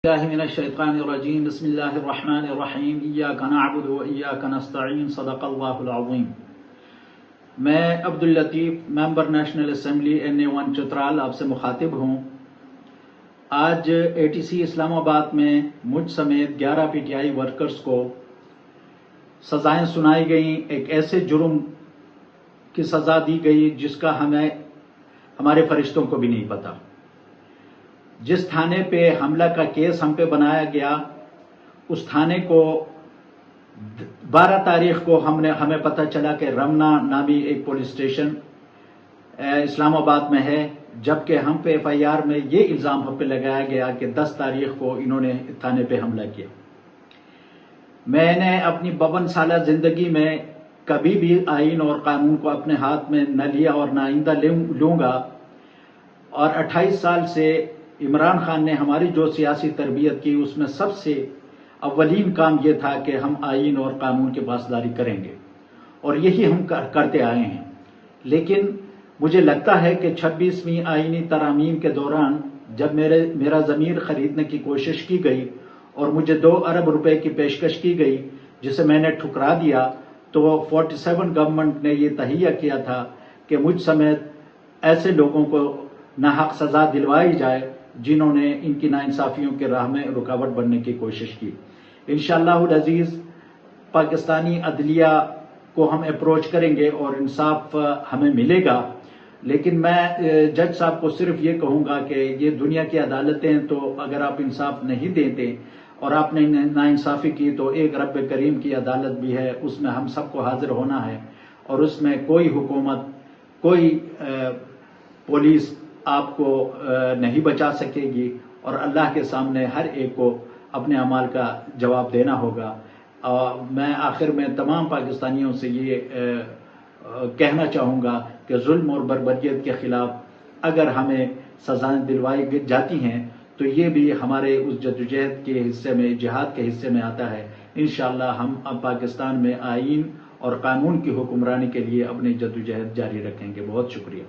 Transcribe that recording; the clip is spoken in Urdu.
الله من الشيطان الرجيم بسم الله الرحمن الرحیم إياك نعبد وإياك نستعين صدق اللہ العظیم۔ میں عبداللطیف ممبر نیشنل اسمبلی NA1 چترال آپ سے مخاطب ہوں۔ آج ATC اسلام آباد میں مجھ سمیت 11 PTI ورکرز کو سزائیں سنائی گئیں۔ ایک ایسے جرم کی سزا دی گئی جس کا ہمارے فرشتوں کو بھی نہیں پتا۔ جس تھانے پہ حملہ کا کیس ہم پہ بنایا گیا اس تھانے کو 12 تاریخ کو ہمیں پتہ چلا کہ رمنا نامی ایک پولیس اسٹیشن اسلام آباد میں ہے، جبکہ ہم پہ FIR میں یہ الزام ہم پہ لگایا گیا کہ 10 تاریخ کو انہوں نے تھانے پہ حملہ کیا۔ میں نے اپنی 52 سالہ زندگی میں کبھی بھی آئین اور قانون کو اپنے ہاتھ میں نہ لیا اور نہ آئندہ لوں گا، اور 28 سال سے عمران خان نے ہماری جو سیاسی تربیت کی اس میں سب سے اولین کام یہ تھا کہ ہم آئین اور قانون کی پاسداری کریں گے، اور یہی ہم کرتے آئے ہیں۔ لیکن مجھے لگتا ہے کہ 26ویں آئینی ترامیم کے دوران جب میرا ضمیر خریدنے کی کوشش کی گئی اور مجھے 2 ارب روپے کی پیشکش کی گئی جسے میں نے ٹھکرا دیا، تو 47 گورنمنٹ نے یہ تہیہ کیا تھا کہ مجھ سمیت ایسے لوگوں کو ناحق سزا دلوائی جائے جنہوں نے ان کی ناانصافیوں کے راہ میں رکاوٹ بننے کی کوشش کی۔ انشاءاللہ العزیز پاکستانی عدلیہ کو ہم اپروچ کریں گے اور انصاف ہمیں ملے گا۔ لیکن میں جج صاحب کو صرف یہ کہوں گا کہ یہ دنیا کی عدالتیں، تو اگر آپ انصاف نہیں دیتے اور آپ نے ناانصافی کی تو ایک رب کریم کی عدالت بھی ہے، اس میں ہم سب کو حاضر ہونا ہے، اور اس میں کوئی حکومت، کوئی پولیس آپ کو نہیں بچا سکے گی، اور اللہ کے سامنے ہر ایک کو اپنے اعمال کا جواب دینا ہوگا۔ میں آخر میں تمام پاکستانیوں سے یہ کہنا چاہوں گا کہ ظلم اور بربریت کے خلاف اگر ہمیں سزائیں دلوائی جاتی ہیں تو یہ بھی ہمارے اس جدوجہد کے حصے میں، جہاد کے حصے میں آتا ہے۔ انشاءاللہ ہم اب پاکستان میں آئین اور قانون کی حکمرانی کے لیے اپنی جدوجہد جاری رکھیں گے۔ بہت شکریہ۔